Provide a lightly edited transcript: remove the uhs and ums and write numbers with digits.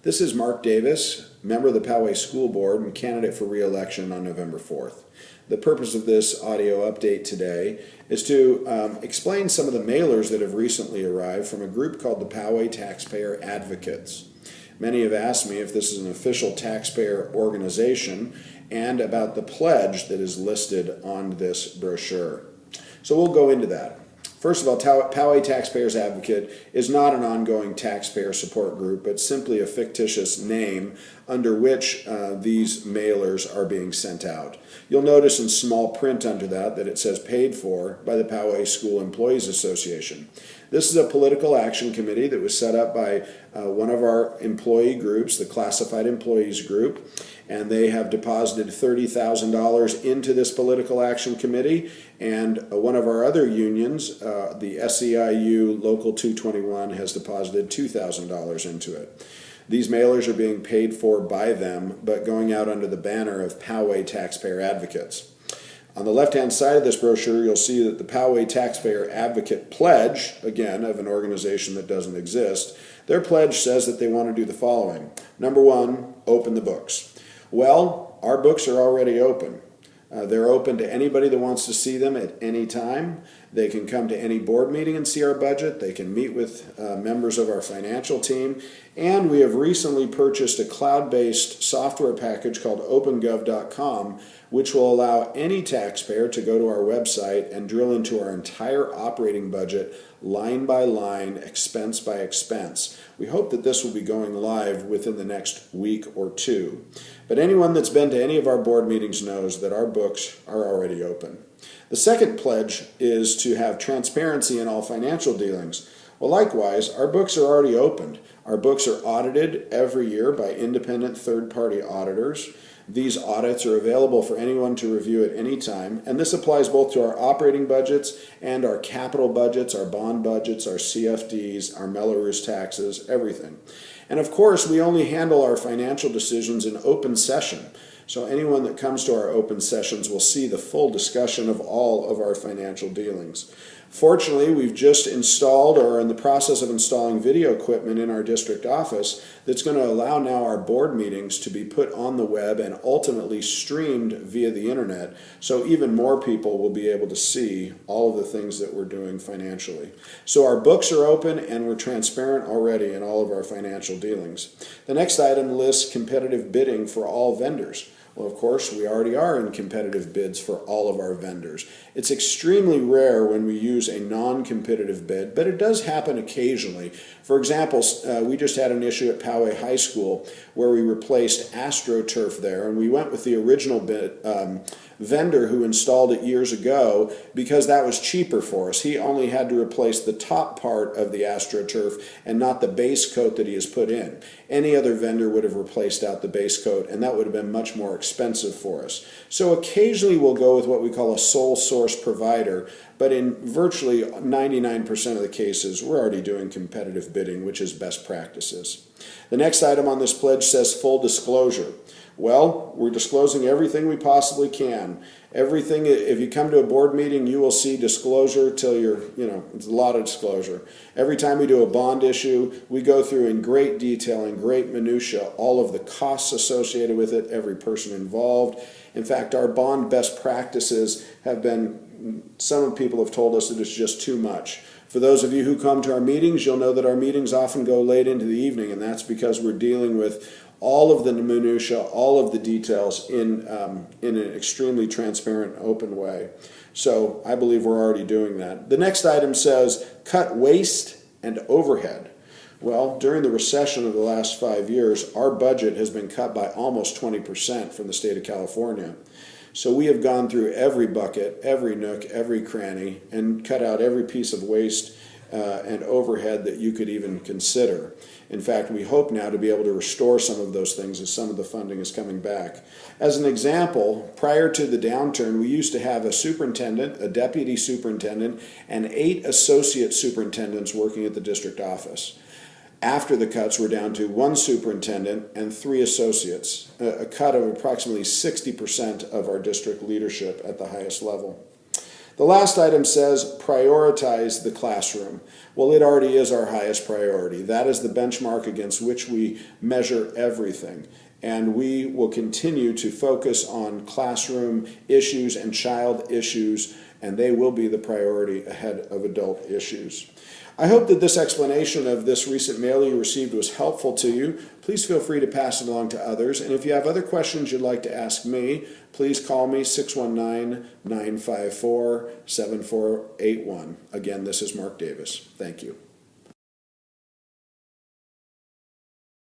This is Mark Davis, member of the Poway School Board and candidate for re-election on November 4th. The purpose of this audio update today is to explain some of the mailers that have recently arrived from a group called the Poway Taxpayer Advocates. Many have asked me if this is an official taxpayer organization and about the pledge that is listed on this brochure. So we'll go into that. First of all, Poway Taxpayers Advocate is not an ongoing taxpayer support group, but simply a fictitious name under which these mailers are being sent out. You'll notice in small print under that it says paid for by the Poway School Employees Association. This is a political action committee that was set up by one of our employee groups, the Classified Employees Group, and they have deposited $30,000 into this political action committee, and one of our other unions, the SEIU Local 221, has deposited $2,000 into it. These mailers are being paid for by them, but going out under the banner of Poway Taxpayer Advocates. On the left-hand side of this brochure, you'll see that the Poway Taxpayer Advocate pledge, again, of an organization that doesn't exist, their pledge says that they want to do the following. Number one, open the books. Well, our books are already open. They're open to anybody that wants to see them at any time. They can come to any board meeting and see our budget. They can meet with members of our financial team. And we have recently purchased a cloud-based software package called opengov.com, which will allow any taxpayer to go to our website and drill into our entire operating budget line by line, expense by expense. We hope that this will be going live within the next week or two. But anyone that's been to any of our board meetings knows that our books are already open. The second pledge is to have transparency in all financial dealings. Well, likewise, our books are already opened. Our books are audited every year by independent third-party auditors. These audits are available for anyone to review at any time, and this applies both to our operating budgets and our capital budgets, our bond budgets, our CFDs, our Melrose taxes, everything. And of course, we only handle our financial decisions in open session. So anyone that comes to our open sessions will see the full discussion of all of our financial dealings. Fortunately, we've just installed or are in the process of installing video equipment in our district office that's going to allow now our board meetings to be put on the web and ultimately streamed via the internet, so even more people will be able to see all of the things that we're doing financially. So our books are open and we're transparent already in all of our financial dealings. The next item lists competitive bidding for all vendors. Well, of course, we already are in competitive bids for all of our vendors. It's extremely rare when we use a non-competitive bid, but it does happen occasionally. For example, we just had an issue at Poway High School where we replaced AstroTurf there, and we went with the original vendor who installed it years ago because that was cheaper for us. He only had to replace the top part of the AstroTurf and not the base coat that he has put in. Any other vendor would have replaced out the base coat, and that would have been much more expensive for us. So occasionally we'll go with what we call a sole source provider, but in virtually 99% of the cases we're already doing competitive bidding, which is best practices. The next item on this pledge says full disclosure. Well, we're disclosing everything we possibly can. Everything, if you come to a board meeting, you will see disclosure till it's a lot of disclosure. Every time we do a bond issue, we go through in great detail and great minutia all of the costs associated with it, every person involved. In fact, our bond best practices have been, some people have told us that it's just too much. For those of you who come to our meetings, you'll know that our meetings often go late into the evening, and that's because we're dealing with all of the minutia, all of the details in an extremely transparent, open way. So I believe we're already doing that. The next item says cut waste and overhead. Well, during the recession of the last 5 years, our budget has been cut by almost 20% from the state of California. So we have gone through every bucket, every nook, every cranny, and cut out every piece of waste and overhead that you could even consider. In fact, we hope now to be able to restore some of those things as some of the funding is coming back. As an example, prior to the downturn, we used to have a superintendent, a deputy superintendent, and 8 associate superintendents working at the district office. After the cuts, we're down to 1 superintendent and 3 associates, a cut of approximately 60% of our district leadership at the highest level. The last item says prioritize the classroom. Well, it already is our highest priority. That is the benchmark against which we measure everything. And we will continue to focus on classroom issues and child issues, and they will be the priority ahead of adult issues. I hope that this explanation of this recent mail you received was helpful to you. Please feel free to pass it along to others. And if you have other questions you'd like to ask me, please call me 619-954-7481. Again, this is Mark Davis. Thank you.